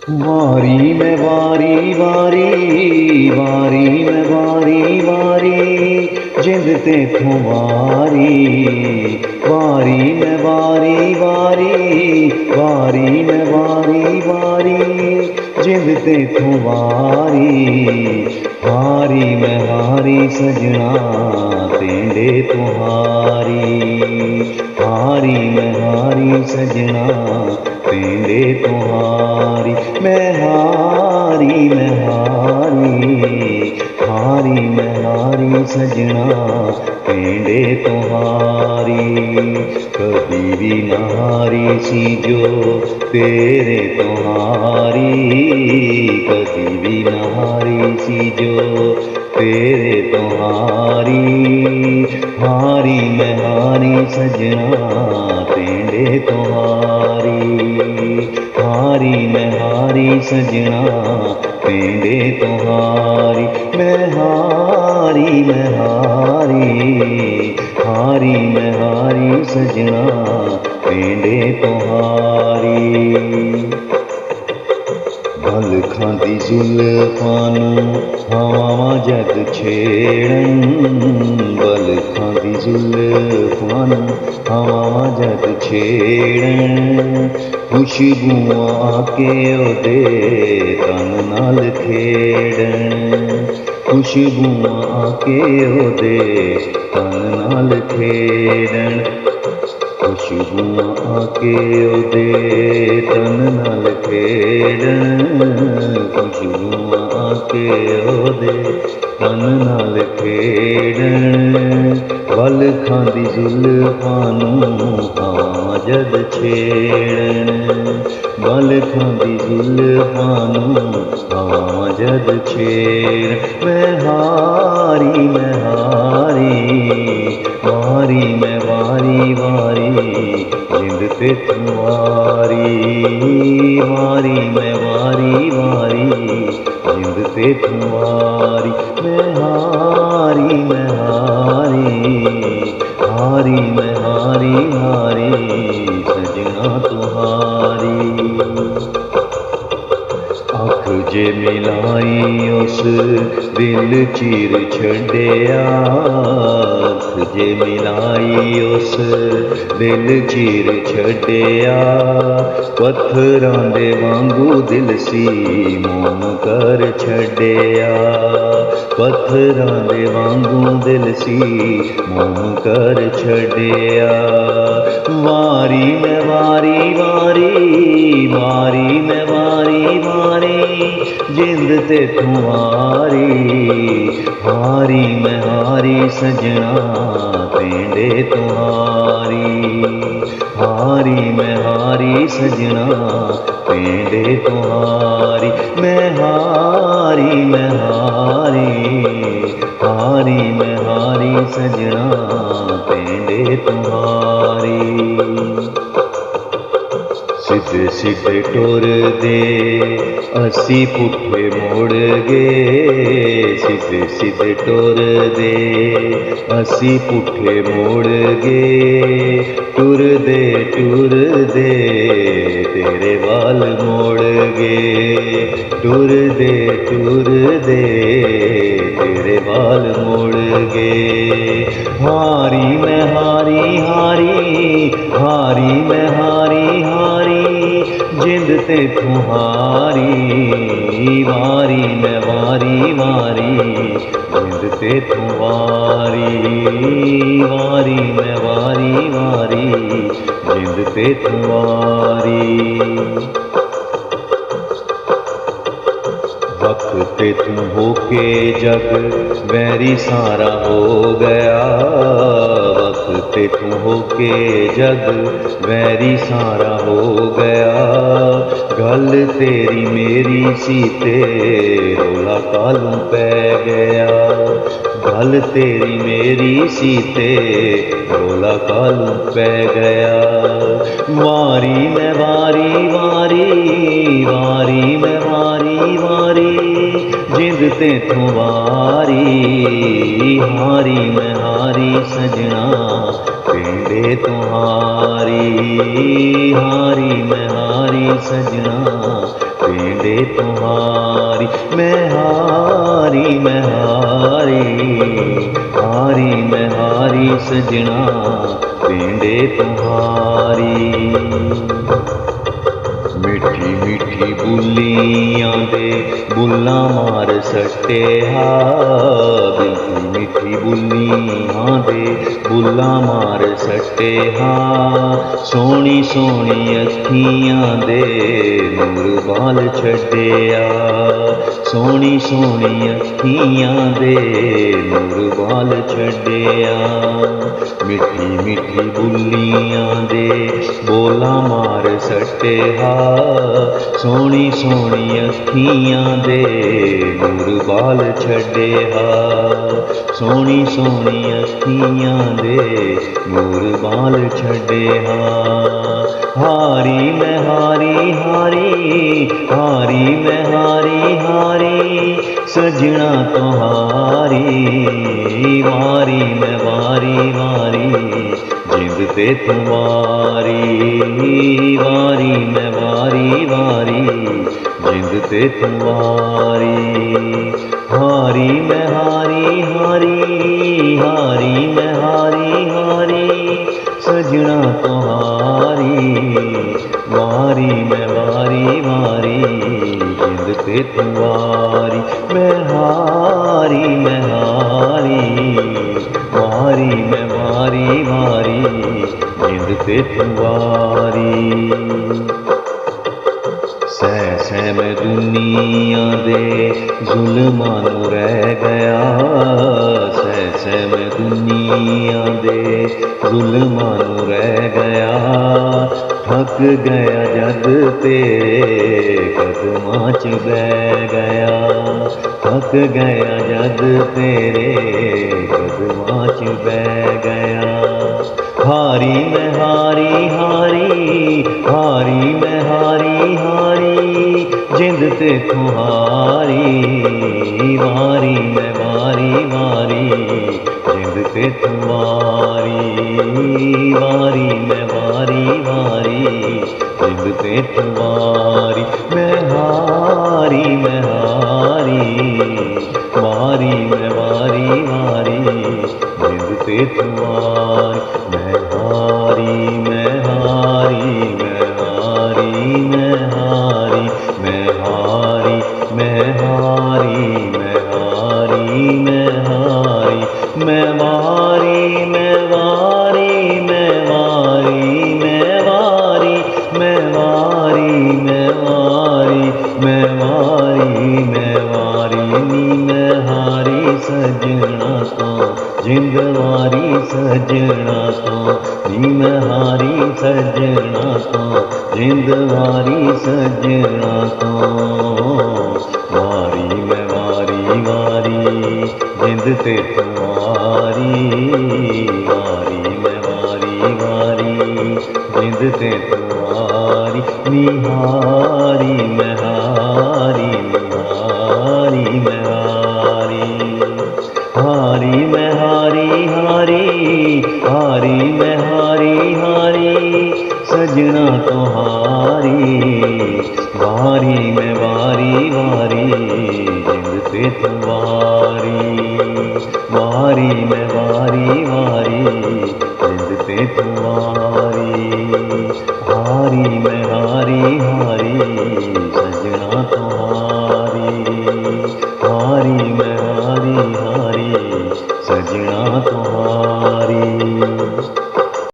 वारी में वारी वारी वारी में वारी वारी जिंद तेथों वारी वारी में वारी वारी वारी में वारी वारी जिंद तेथों वारी हारी में हारी सजना तेंदे तुहारी हारी में हारी सजना तेंदे तुहारी मैं हारी हारी मैं हारी सजना पेंडे तुहारी कभी भी नहारी सी जो तेरे तुहारी कभी भी नहारी सी जो तेरे तुहारी हारी मैं हारी सजना पेंडे तुहारी हारी मैं हारी सजना पेंडे तुहारी मैं हारी हारी मैं हारी सजना पेंडे तुहारी बल खांदी जुल्फां नूं हवावां जग छेड़न बल खांदी जुल्फां नूं हवावां जग छेड़न खुशबूआं आके ओदे तन नाल खेड़न खुशबूआं आके ओदे तन नाल खेड़न खुशबूआं आके ओदे तन नाल खेड़न खुशबूआं आके ओदे तन नाल खेड़न वल खांदी जुल्फां नूं हवां जद छेड़न वल खांदी जुल्फां नूं हवां जद छेड़न मैं हारी वारी मैं वारी वारी जिंद तेथों वारी वारी मैं वारी वारी जिंद तेथों वारी मैं हारी हारी मैं हारी सजना तुहारी अख जे मिलाई उस दिल चीर छड़िया अख जे मिलाई उस दिल चीर छड़िया पत्थरां दे वांगू दिल सी मोम कर छड़िया पत्थरां दे वांगू दिल सी मोम कर छड़िया वारी में वारी वारी वारी में वारी वारी जिंद तेथों वारी हारी मैं हारी सजना पेंडे तुहारी हारी मैं हारी सजना पेंडे तुहारी मैं हारी हारी मैं हारी सजना पेंडे तुहारी सिद्धे सिद्धे टुर दे असी पुठे मुड़ गए सिद्धे सिद्धे टुर दे असी पुठे मुड़ गए टुर दे तेरे वाल मोड़ गए टुर दे तेरे वाल मोड़ गए हारी मैं हारी मैं हारी जिंद तेथों हारी वारी मैं वारी जिंद तेथों वारी मैं वारी जिंद तेथों वारी वक्त तेथों होके जग वैरी सारा हो गया वक्त तेथों होके जग वैरी सारा हो गया गल तेरी मेरी सी ते रौला कालू पै गया गल तेरी मेरी सी ते रौला कालू पै गया वारी मैं वारी मैं वारी जिंद तेथों वारी हारी मैं हारी सजना पेंडे तुहारी हारी मैं हारी सजना पेंडे पिंडे तुम्हारी। मैं हारी मैं हारी, हारी मैं हारी सजना पिंडे तुम्हारी। मिठी मिठी बोलियां दे बुल्ला मार सट्टे हा, बिल्कुल मिठी बोलियां दे बुल्ला मार सट्टे हा। सोहनी सोहनी अखियां दे नूर बाल छड्डिया, सोहनी सोहनी अखियां दे नूर बाल छड्डिया। मिठी मिठी बोलियां दे बोला मार सट्टे हा, सोहनी सोहनी अखियां दे नूर बाल छड्डे हा। सोहनी सोहनी अखियां दे नूर बाल छड्डे हा। हारी मैं हारी हारी, हारी मैं हारी हारी सजना तुम्हारी। वारी मैं वारी वारी जिंद ते तुम्हारी, वारी मैं वारी वारी जिंद ते तुम्हारी। हारी मैं हारी हारी, हारी मैं हारी हारी सजना तुम्हारी। वारी मैं वारी वारी जिंद ते तुम्हारी। मैं हारी मैं हारी, वारी मैं वारी वारी जिंद ते तुम्हारी। सह मैं दुनिया दे जुल्मां नूं रह गया, सह मैं दुनिया दे जुल्मां नूं रह गया। थक गया जग तेरे कदमां च बह गया, थक गया जग तेरे कदमां च बह गया। हारी मैं हारी हारी, हारी मैं हारी हारी जिंद ते तुम्हारी। वारी मैं वारी वारी जिंद ते तुम्हारी, वारी मैं वारी वारी जिंद ते तुम्हारी। मैं हारी मैं हारी, वारी मैं वारी वारी जिंद ते तुम्हारी। मैं हारी मैं हारी मैं हारी मैं हारी मैं हारी मैं हारी मैं हारी मैं हारी। मैं वारी मैं वारी मैं वारी मैं वारी मैं वारी मैं वारी मैं वारी मैं वारी नी मैं हारी सजना तो जिंद वारी सजना तो नी मैं हारी सजना तो जिंद वारी सजना तो। वारी मैं वारी वारी जिंद ते तुम्हारी, वारी मैं वारी वारी जिंद ते तुम्हारी। निहारी मैं हारी, निहारी मैं हारी, हारी मैं हारी हारी, हारी मैं हारी हारी सजना तुम्हारी। वारी मैं वारी वारी जिंद ते तुम्हारी, वारी मैं वारी वारी जिंद ते तुम्हारी। हारी मैं हारी हारी सजना तुम्हारी, हारी मैं हारी हारी सजना तुम्हारी।